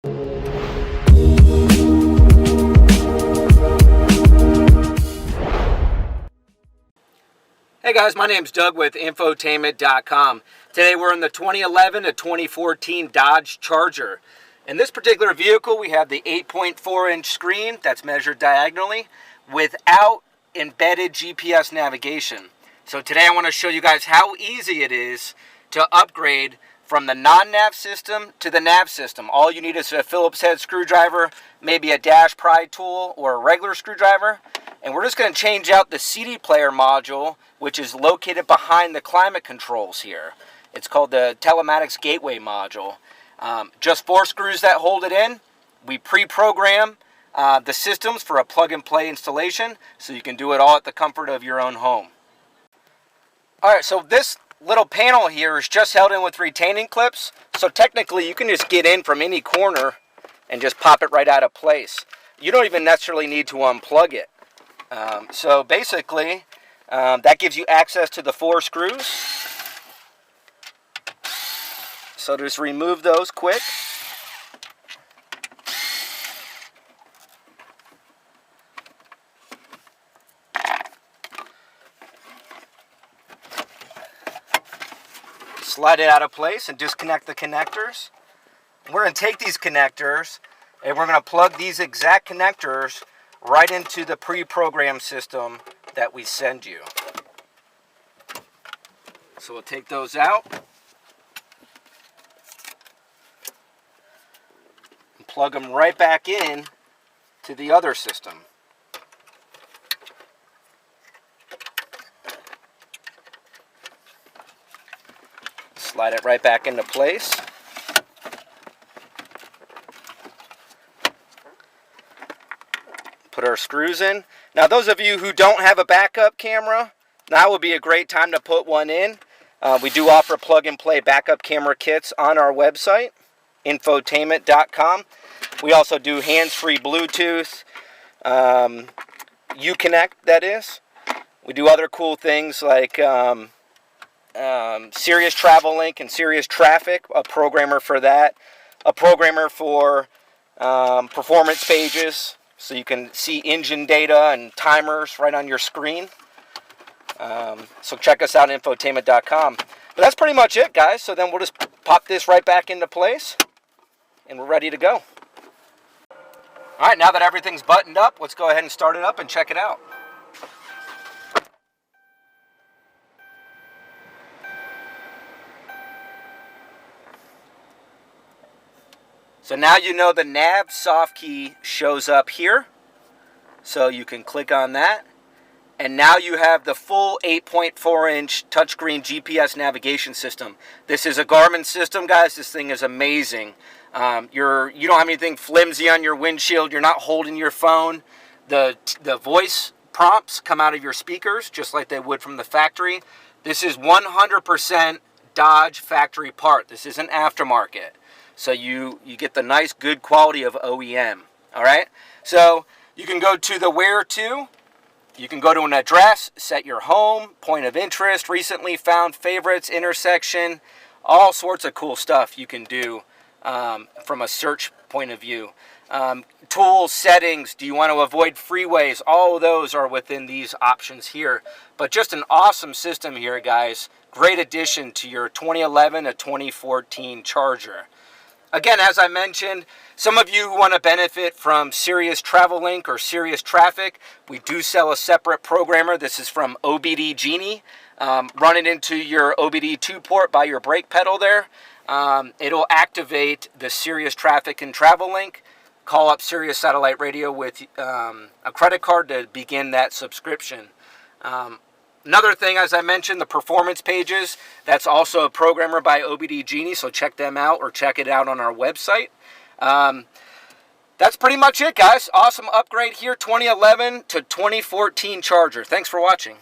Hey guys, my name's Doug with Infotainment.com. Today we're in the 2011 to 2014 Dodge Charger. In this particular vehicle we have the 8.4-inch screen that's measured diagonally without embedded GPS navigation. So today I want to show you guys how easy it is to upgrade from the non-nav system to the nav system. All you need is a Phillips head screwdriver, maybe a dash pry tool or a regular screwdriver. And we're just going to change out the CD player module, which is located behind the climate controls here. It's called the telematics gateway module. Just 4 screws that hold it in. We pre-program the systems for a plug-and-play installation, so you can do it all at the comfort of your own home. Alright, so this little panel here is just held in with retaining clips, so technically you can just get in from any corner and just pop it right out of place. You don't even necessarily need to unplug it. So basically, that gives you access to the 4 screws. So just remove those quick. Slide it out of place and disconnect the connectors. We're going to take these connectors and we're going to plug these exact connectors right into the pre-programmed system that we send you. So we'll take those out and plug them right back in to the other system. Slide it right back into place. Put our screws in. Now those of you who don't have a backup camera, now would be a great time to put one in. We do offer plug-and-play backup camera kits on our website, Infotainment.com. We also do hands-free Bluetooth, Uconnect, that is. We do other cool things like Sirius Travel Link and Sirius Traffic, a programmer for that, a programmer for performance pages, so you can see engine data and timers right on your screen. So check us out at Infotainment.com. But that's pretty much it, guys. So then we'll just pop this right back into place, and we're ready to go. All right, now that everything's buttoned up, let's go ahead and start it up and check it out. So now you know the nav soft key shows up here. So you can click on that. And now you have the full 8.4-inch touchscreen GPS navigation system. This is a Garmin system, guys. This thing is amazing. You don't have anything flimsy on your windshield. You're not holding your phone. The voice prompts come out of your speakers just like they would from the factory. This is 100% Dodge factory part. This isn't aftermarket. So you get the nice, good quality of OEM. All right? So you can go to the where to. You can go to an address, set your home, point of interest, recently found favorites, intersection, all sorts of cool stuff you can do from a search point of view. Tools, settings, do you want to avoid freeways? All of those are within these options here. But just an awesome system here, guys. Great addition to your 2011 to 2014 Charger. Again, as I mentioned, some of you who want to benefit from Sirius Travel Link or Sirius Traffic, we do sell a separate programmer. This is from OBD Genie. Run it into your OBD2 port by your brake pedal there. It'll activate the Sirius Traffic and Travel Link. Call up Sirius Satellite Radio with a credit card to begin that subscription. Another thing, as I mentioned, the performance pages, that's also a programmer by OBD Genie, so check them out or check it out on our website. That's pretty much it, guys. Awesome upgrade here, 2011 to 2014 Charger. Thanks for watching.